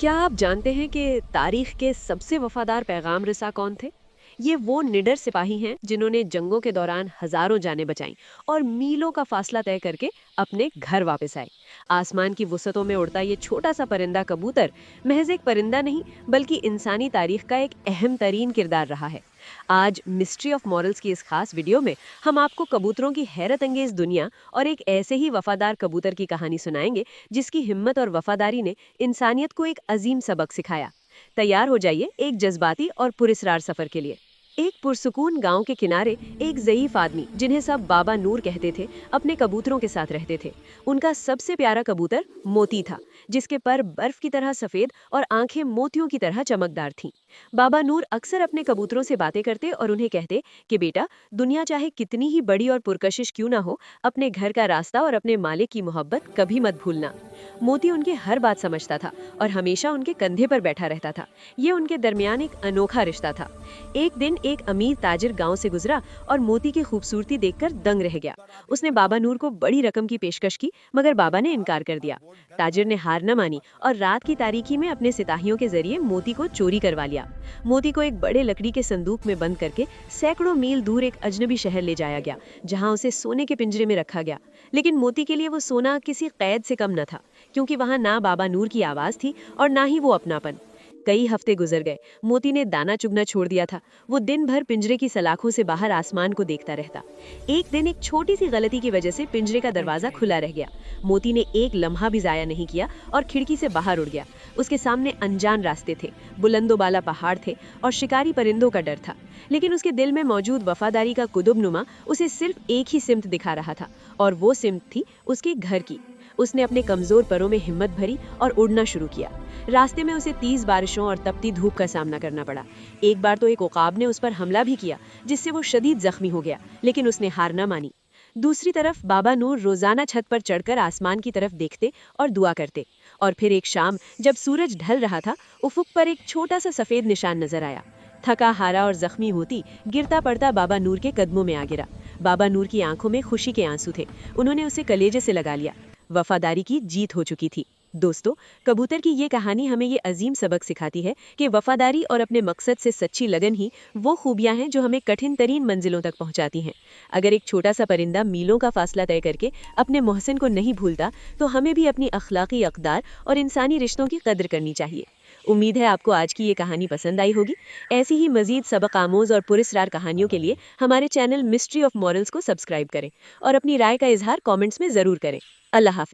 क्या आप जानते हैं कि तारीख के सबसे वफादार पैगाम रिसा कौन थे? ये वो निडर सिपाही हैं जिन्होंने जंगों के दौरान हजारों जानें बचाईं और मीलों का फासला तय करके अपने घर वापस आए। आसमान की वुसअतों में उड़ता ये छोटा सा परिंदा कबूतर महज एक परिंदा नहीं बल्कि इंसानी तारीख का एक अहम तरीन किरदार रहा है। आज मिस्ट्री ऑफ मॉरल्स की इस खास वीडियो में हम आपको कबूतरों की हैरत अंगेज दुनिया और एक ऐसे ही वफादार कबूतर की कहानी सुनाएंगे जिसकी हिम्मत और वफादारी ने इंसानियत को एक अजीम सबक सिखाया। तैयार हो जाइए एक जज्बाती और पुरस्रार सफर के लिए। एक पुरसुकून गांव के किनारे एक ज़ईफ आदमी जिन्हें सब बाबा नूर कहते थे अपने कबूतरों के साथ रहते थे। उनका सबसे प्यारा कबूतर मोती था, जिसके पर बर्फ की तरह सफेद और आंखें मोतियों की तरह चमकदार थीं। बाबा नूर अक्सर अपने कबूतरों से बातें करते और उन्हें कहते कि बेटा, दुनिया चाहे कितनी ही बड़ी और पुरकशिश क्यों ना हो, अपने घर का रास्ता और अपने मालिक की मोहब्बत कभी मत भूलना। मोती उनकी हर बात समझता था और हमेशा उनके कंधे पर बैठा रहता था। ये उनके दरमियान एक अनोखा रिश्ता था। एक दिन एक अमीर ताजिर गांव से गुजरा और मोती की खूबसूरती देखकर दंग रह गया। उसने बाबा नूर को बड़ी रकम की पेशकश की, मगर बाबा ने इनकार कर दिया। ताजिर ने हार न मानी और रात की तारीकी में अपने सिपाहियों के जरिए मोती को चोरी करवा लिया। मोती को एक बड़े लकड़ी के संदूक में बंद करके सैकड़ों मील दूर एक अजनबी शहर ले जाया गया, जहां उसे सोने के पिंजरे में रखा गया। लेकिन मोती के लिए वो सोना किसी कैद से कम न था, क्योंकि वहां ना बाबा नूर की आवाज थी और ना ही वो अपनापन। कई हफ्ते गुजर गए। मोती ने दाना चुगना छोड़ दिया था। वो दिन भर पिंजरे की सलाखों से बाहर आसमान को देखता रहता। एक दिन एक छोटी सी गलती की वजह से पिंजरे का दरवाजा खुला रह गया। मोती ने एक लम्हा भी जाया नहीं किया और खिड़की से बाहर उड़ गया। उसके सामने अनजान रास्ते थे, बुलंदोबाला पहाड़ थे और शिकारी परिंदों का डर था। लेकिन उसके दिल में मौजूद वफादारी का कुतुबनुमा उसे सिर्फ एक ही सिमत दिखा रहा था, और वो सिमत थी उसके घर की। उसने अपने कमजोर पैरों में हिम्मत भरी और उड़ना शुरू किया। रास्ते में उसे 30 बारिशों और तपती धूप का सामना करना पड़ा। एक बार तो एक उकाब ने उस पर हमला भी किया, जिससे वो शदीद जख्मी हो गया, लेकिन उसने हार न मानी। दूसरी तरफ बाबा नूर रोजाना छत पर चढ़कर आसमान की तरफ देखते और दुआ करते। और फिर एक शाम जब सूरज ढल रहा था, उफुक पर एक छोटा सा सफेद निशान नजर आया। थका हारा और जख्मी होती गिरता पड़ता बाबा नूर के कदमों में आ गिरा। बाबा नूर की आंखों में खुशी के आंसू थे। उन्होंने उसे कलेजे से लगा लिया। वफादारी की जीत हो चुकी थी। दोस्तों, कबूतर की ये कहानी हमें ये अजीम सबक सिखाती है कि वफादारी और अपने मकसद से सच्ची लगन ही वो खूबियां हैं जो हमें कठिन तरीन मंजिलों तक पहुंचाती हैं। अगर एक छोटा सा परिंदा मीलों का फासला तय करके अपने मोहसिन को नहीं भूलता, तो हमें भी अपनी अखलाकी अक़दार और इंसानी रिश्तों की कद्र करनी चाहिए। उम्मीद है आपको आज की ये कहानी पसंद आई होगी। ऐसी ही मजीद सबक आमोज और पुरस्कार कहानियों के लिए हमारे चैनल मिस्ट्री ऑफ मॉरल्स को सब्सक्राइब करें और अपनी राय का इजहार कमेंट्स में जरूर करें। अल्लाह हाफ़िज़।